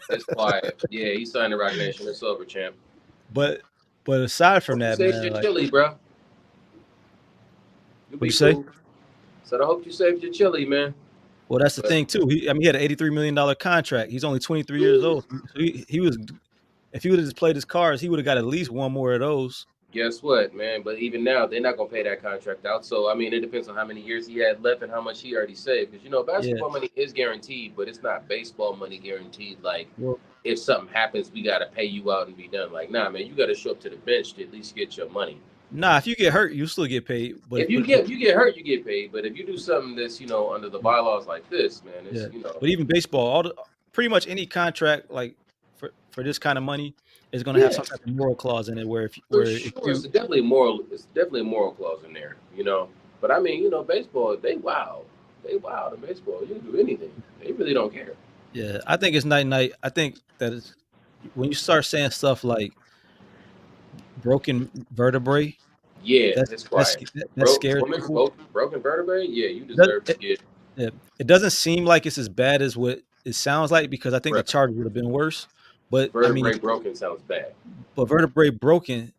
It's quiet. Yeah, he signed the Rock Nation. It's over, champ. But aside from Hope you that, saved man, your like chili, bro. You'll what'd be you say? cool. So I hope you saved your chili, man. Well, that's the But thing too. He had an $83 million contract. He's only 23 years old. So he was if he would have just played his cards, he would have got at least one more of those. guess what, man? But even now, they're not gonna pay that contract out. So I mean, it depends on how many years he had left and how much he already saved. Because Yeah. basketball money is guaranteed, but it's not baseball money guaranteed. Like Well, if something happens, we gotta pay you out and be done. Like nah, man, you gotta show up to the bench to at least get your money. nah, if you get hurt, you still get paid. If you get hurt, you get paid. But if you do something that's under the bylaws like this, man, Yeah, it's but even baseball, pretty much any contract like for for this kind of money is going to have some type of moral clause in it where For if sure, you it's definitely a moral clause in there, you know. But I mean, you know, baseball, they wild in baseball. You can do anything. They really don't care. yeah, I think it's night night. I think that when you start saying stuff like broken vertebrae, Yeah, that's it's quiet. that scares people. Broken vertebrae. Yeah, you Does- deserve to It, get it doesn't seem like it's as bad as what it sounds like because I think the bro, Chargers would have been worse. But I mean, vertebrae broken sounds bad. but vertebrae broken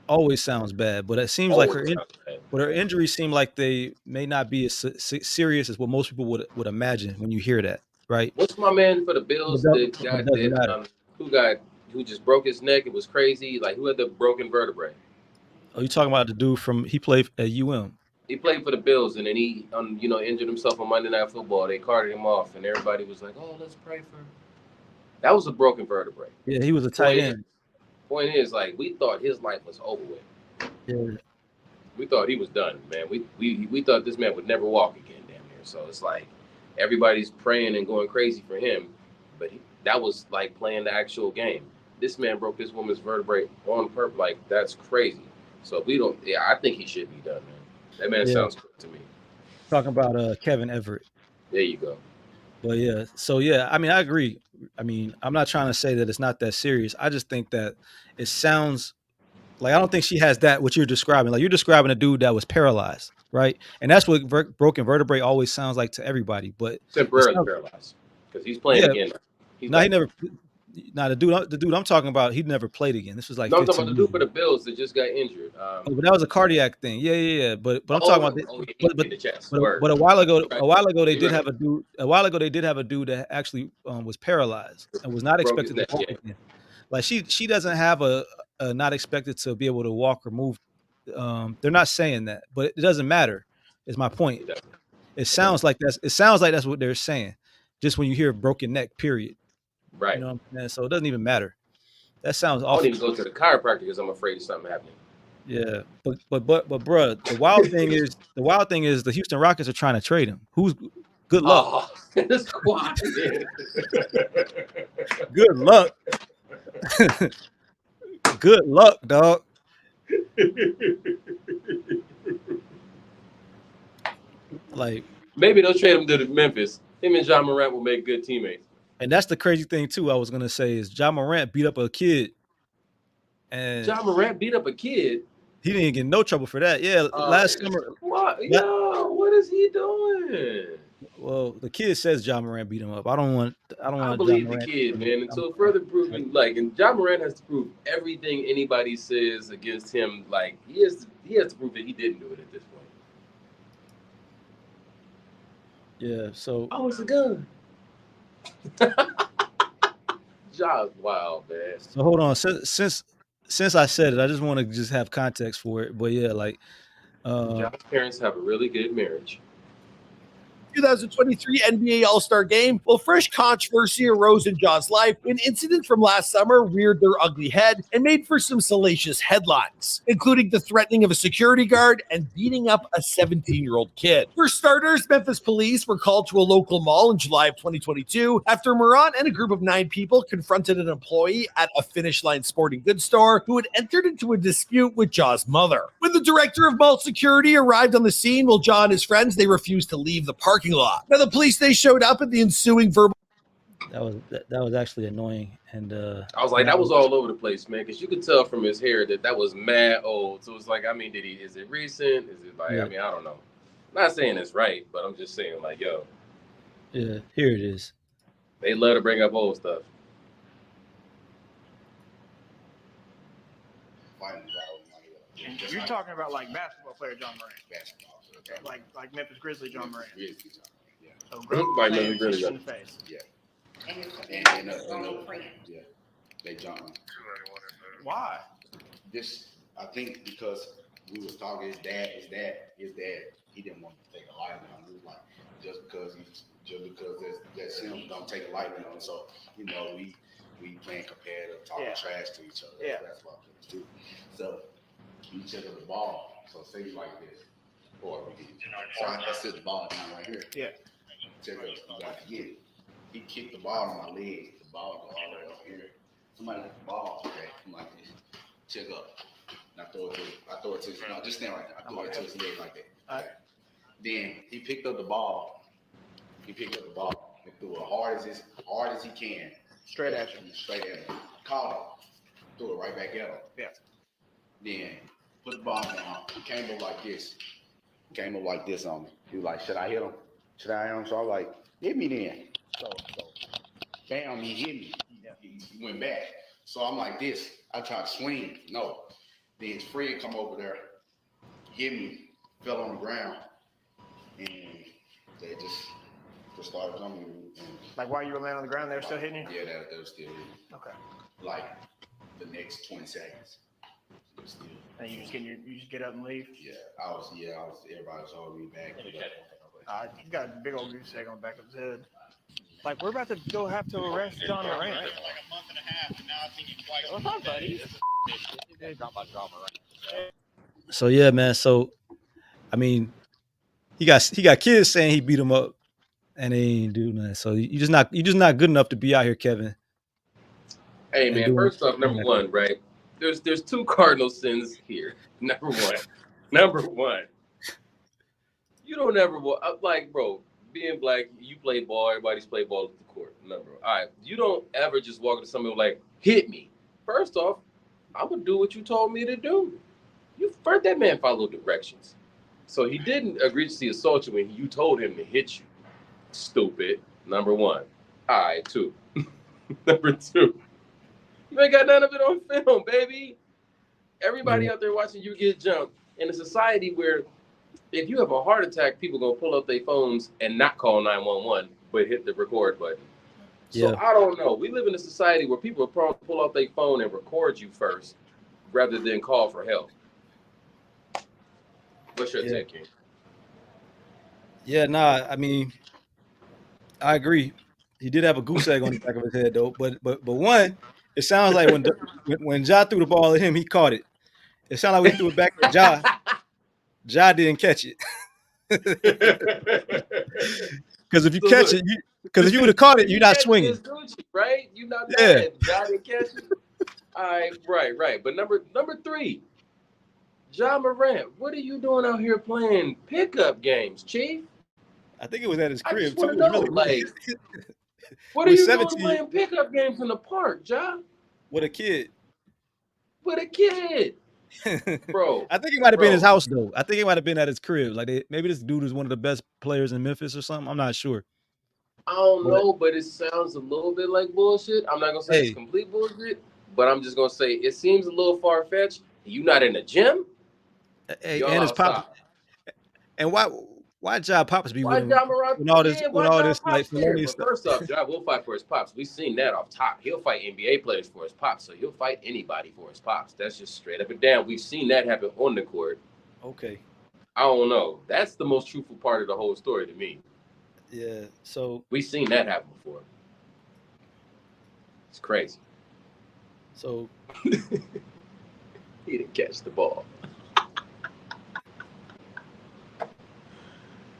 always sounds bad. But it seems like Always sounds bad. but her injuries seem like they may not be as serious as what most people would imagine when you hear that, right? What's my man for the But Bills that it got doesn't that matter. who got who just broke his neck? It was crazy. Like who had the broken vertebrae? Oh, you talking about the dude from he played at UM? He played for the Bills and then he injured himself on Monday Night Football. They carted him off and everybody was like, "Oh, let's pray for." That was a broken vertebrae. Yeah, he was a tight Point is, end. point is, like we thought his life was over with. Yeah, We thought he was done, man. We thought this man would never walk again, damn near. So it's like everybody's praying and going crazy for him, but that was like playing the actual game. This man broke this woman's vertebrae on purpose. Like that's crazy. So we don't. Yeah, I think he should be done, man. That man yeah. sounds good to me. Talking about Kevin Everett. There you go. But yeah, so yeah, I mean, I agree. I mean, I'm not trying to say that it's not that serious. I just think that it sounds like I don't think she has that what you're describing. Like you're describing a dude that was paralyzed, right? And that's what broken vertebrae always sounds like to everybody. But it Temporarily sounds, paralyzed because he's playing yeah, again now. He's no, he back. never. Now the dude I'm talking about, he never played again. This was like No, I'm talking 15 about the years dude for ago. the Bills that just got injured. Oh, but that was a cardiac thing. Yeah, yeah, yeah. But I'm talking about Yeah, he but hit but the chest. but Word. Right. a while ago they You're did right. have a dude. A while ago they did have a dude that actually was paralyzed and was not Broke his expected to neck. walk Yeah. again. Like she doesn't have a not expected to be able to walk or move. They're not saying that, but it doesn't matter. Is my point. He does. It sounds like that's what they're saying. Just when you hear broken neck, period. You Right. know what I'm saying? So it doesn't even matter. That sounds I don't awful. even go to the chiropractor because I'm afraid of something happening. Yeah, but bruh, the wild thing is the Houston Rockets are trying to trade him. Who's good luck? Oh, it's quiet. Good luck. Good luck, dog. Like, Maybe they'll trade him to Memphis. Him and John Morant will make good teammates. and that's the crazy thing too. I was gonna say is John Morant beat up a kid, and John Morant beat up a kid. he didn't get no trouble for that. Yeah, last summer. What? la- Yo, what is he doing? Well, the kid says John Morant beat him up. I don't I want John believe the Morant. kid, man, until further proven. Like, and John Morant has to prove everything anybody says against him. Like, he has to prove that he didn't do it at this point. Yeah. So Oh, it's a gun. John's wild, man. hold on. Since I said it, I just want to just have context for it. But yeah, like. John's parents have a really good marriage. 2023 NBA All-Star Game, well, fresh controversy arose in Ja's life when incidents from last summer reared their ugly head and made for some salacious headlines, including the threatening of a security guard and beating up a 17-year-old kid. For starters, Memphis police were called to a local mall in July of 2022 after Moran and a group of 9 people confronted an employee at a Finish Line sporting goods store who had entered into a dispute with Ja's mother. When the director of mall security arrived on the scene, well, Ja and his friends, they refused to leave the parking lot. Now, the police, they showed up at the ensuing verbal. That was actually annoying, and I was like, that was all over the place, man, because you could tell from his hair that was mad old. So it's like, I mean, is it recent? Is it like, Yeah. I mean, I don't know. I'm not saying it's right, but I'm just saying, like, yo, yeah, here it is. they love to bring up old stuff. You're talking about like basketball player John Morant. Okay, like Memphis Grizzly John Morant. So Like grown Memphis Grizzlies. in the face. And no friend. Yeah, they jumped me. Why? This, I think, because we was talking. His dad, he didn't want to take a light on. He was like, just because that's him, don't take a light on. So we can't compare to talking trash to each other. Yeah. That's what players do. So he checked the ball. So say like this, or we can. So I set the ball down right here. Yeah. Check up, you got to get it. He kicked the ball on my leg. The ball go all the way up here. Somebody hit the ball, okay, I'm like this. Check up. And I throw it to his, no, just stand right there. I throw it to his leg like that. Okay. Then he picked up the ball. And threw it hard as he can. Straight at you. Straight at him. Caught him. Threw it right back at him. Yeah. Then put the ball down. He came up like this. On me. He was like, should I hit him? So I was like, hit me then. So bam, he hit me. He went back. So I'm like this. I tried to swing. No. Then his friend come over there, hit me, fell on the ground, and they just started jumping. Like while you were laying on the ground, they were still hitting you? Yeah, they were still hitting me. Okay. Like the next 20 seconds. Still. And you just get up and leave? Yeah, I was, everybody was holding me back. He's got a big old goose egg on the back of his head. Like, we're about to go have to arrest John Morant. Like a month and a half, and now I think he's twice. What's up, buddy? So yeah, man. So I mean, he got kids saying he beat him up, and they ain't do nothing. So you just not good enough to be out here, Kevin. Hey man, first off, number one, right? There's two cardinal sins here. Number one, you don't ever like, bro. Being black, you play ball. Everybody's play ball at the court. Number one. All right, you don't ever just walk into somebody like hit me. First off, I'm gonna do what you told me to do. That man followed directions, so he didn't egregiously assault you when you told him to hit you. Stupid. Number one. All right, two. Number two. You ain't got none of it on film, baby. Everybody out there watching you get jumped in a society where if you have a heart attack, people gonna pull up their phones and not call 911, but hit the record button. So yeah. I don't know. We live in a society where people are pull out their phone and record you first, rather than call for help. What's your take, King? Yeah, nah. I mean, I agree. He did have a goose egg on the back of his head, though. But one, it sounds like when Ja threw the ball at him, he caught it. It sounded like when he threw it back at Ja, Ja didn't catch it. Because if you catch it, if you would have caught it, you're not swinging, right? You're not mad. Ja didn't catch it. All right, right. But number three, Ja Morant, what are you doing out here playing pickup games, Chief? I think it was at his crib. I just want to know, like, what are you doing playing pickup games in the park, Ja? With a kid. Bro. I think it might have been his house, though. I think it might have been at his crib. Like, maybe this dude is one of the best players in Memphis or something. I'm not sure. I don't know, but it sounds a little bit like bullshit. I'm not going to say it's complete bullshit, but I'm just going to say it seems a little far-fetched. You not in the gym? Hey, and his pop. And why Ja Pops be with him when all this like felonious stuff? First off, Ja will fight for his pops. We've seen that off top. He'll fight NBA players for his pops, so he'll fight anybody for his pops. That's just straight up and down. We've seen that happen on the court. Okay. I don't know. That's the most truthful part of the whole story to me. Yeah. So we've seen that happen before. It's crazy. So he didn't catch the ball.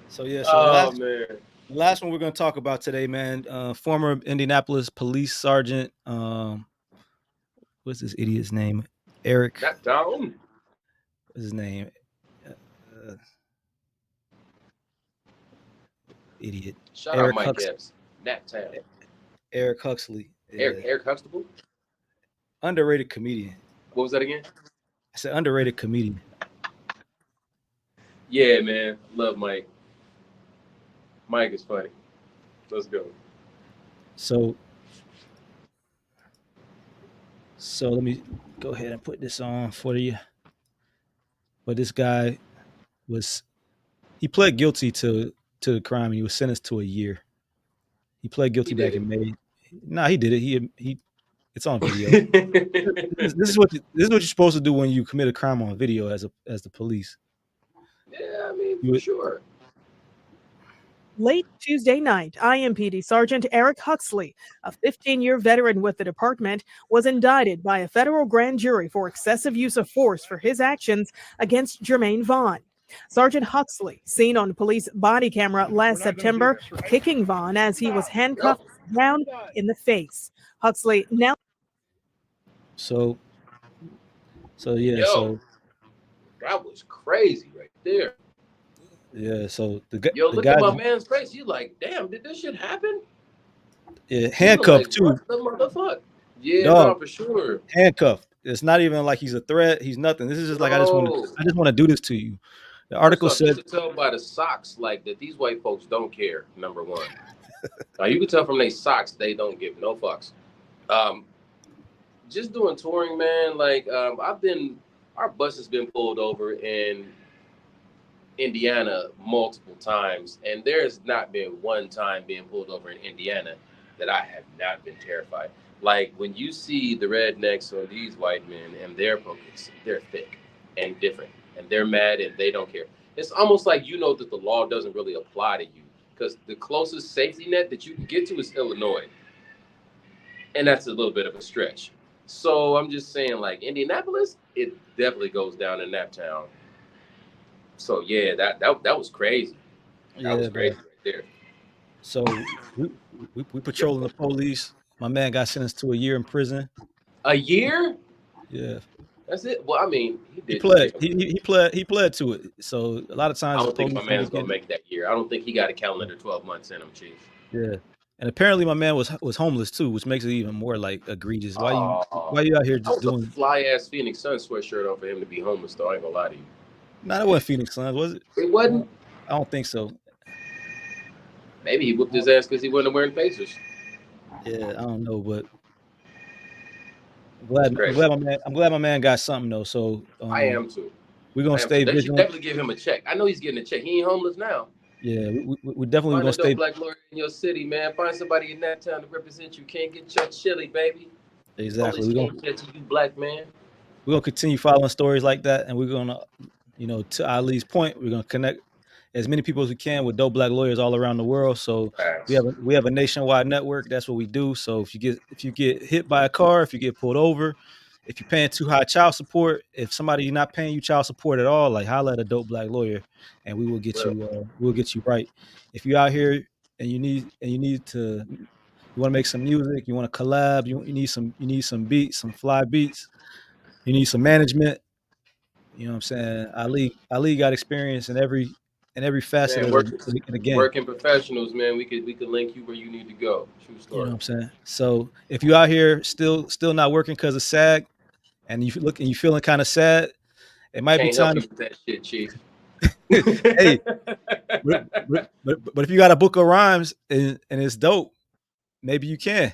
So yeah, the last one we're going to talk about today, man. Former Indianapolis police sergeant, what's this idiot's name? Eric. Not down. What's his name? Idiot. Shout out Mike Epps. Nat Town. Eric Huxley. Eric Huxtable? Underrated comedian. What was that again? I said underrated comedian. Yeah, man. Love Mike. Mike is funny. Let's go. So let me go ahead and put this on for you. But this guy he pled guilty to the crime. And he was sentenced to a year. He pled guilty back in May. Nah, he did it. He it's on video. This is what you're supposed to do when you commit a crime on video as the police. Yeah, I mean, for sure. Late Tuesday night, IMPD Sergeant Eric Huxley, a 15-year veteran with the department, was indicted by a federal grand jury for excessive use of force for his actions against Jermaine Vaughn. Sergeant Huxley, seen on police body camera last September, kicking Vaughn as he was handcuffed ground in the face. Huxley now. So yeah, Yo, that was crazy right there. so Yo, the look at guy, my man's face. He's like, damn, did this shit happen? yeah, He was like, handcuffed too, what the motherfucker? Yeah, no, dog, for sure. handcuffed. It's not even like he's a threat. He's nothing. This is just like No. I just want to do this to you. The First article off, you said, could tell by the socks, like that these white folks don't care, number one. Now you can tell from their socks they don't give no fucks. Um, just doing touring, man. Like our bus has been pulled over in Indiana multiple times, and there has not been one time being pulled over in Indiana that I have not been terrified. Like when you see the rednecks or these white men and their pockets, they're thick and different, and they're mad and they don't care. It's almost like you know that the law doesn't really apply to you because the closest safety net that you can get to is Illinois, and that's a little bit of a stretch. So I'm just saying, like Indianapolis, it definitely goes down in that town. So yeah, that was crazy. That was yeah, crazy bro. right there. So we patrolling the police. My man got sentenced to a year in prison. A year? Yeah, That's it. Well, I mean, he he did pled. jail. He pled to it. So a lot of I times the don't think my police end man's up gonna getting, make that year. I don't think he got a calendar 12 months in him, Chief. yeah. And apparently my man was homeless too, which makes it even more like egregious. Oh, Why you out here that just was a doing? fly ass Phoenix Sun sweatshirt on for him to be homeless, though. I ain't gonna lie to you. Nah, that wasn't Phoenix Suns, was it? It wasn't. I don't think so. Maybe he whooped his ass because he wasn't wearing Pacers. Yeah, I don't know, but That's crazy. I'm glad my man got something though. So I am too. we're gonna I am too. stay They should vigilant. definitely give him a check. I know he's getting a check. He ain't homeless now. Yeah, we definitely Find gonna a dope stay black lawyer in your city, man. Find somebody in that town to represent you. Can't get your chili, baby. exactly. Police can't catch you, black man. We're gonna continue following stories like that, and we're gonna, to Ali's point, we're gonna connect as many people as we can with dope black lawyers all around the world. So Facts. we have a nationwide network. That's what we do. So if you get hit by a car, if you get pulled over, if you're paying too high child support, if somebody not paying you child support at all, like holla at a dope black lawyer, and Well, we'll get you right. If you're out here and you want to make some music, you want to collab, you need some beats, some fly beats, you need some management. You know what I'm saying? Ali got experience in every facet man, of the game. working professionals, man. We could link you where you need to go. True You know story. what I'm saying? So if you out here still not working because of SAG and you feeling kind of sad, it might be Can't help time you with that shit, Chief. to hey, but if you got a book of rhymes and it's dope, maybe you can.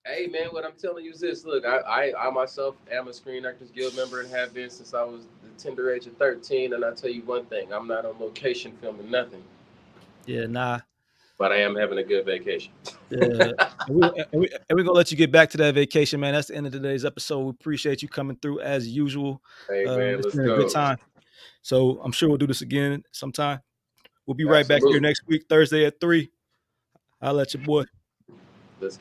Hey, man, what I'm telling you is this. Look, I myself am a Screen Actors Guild member and have been since I was the tender age of 13. And I tell you one thing, I'm not on location filming nothing, Yeah, nah. but I am having a good vacation. Yeah. We're gonna let you get back to that vacation, man. That's the end of today's episode. We appreciate you coming through as usual. Hey, man, It's let's been a good go. time. So I'm sure we'll do this again sometime. We'll be right back here Absolutely. next week, Thursday at 3. I'll let your boy. Let's get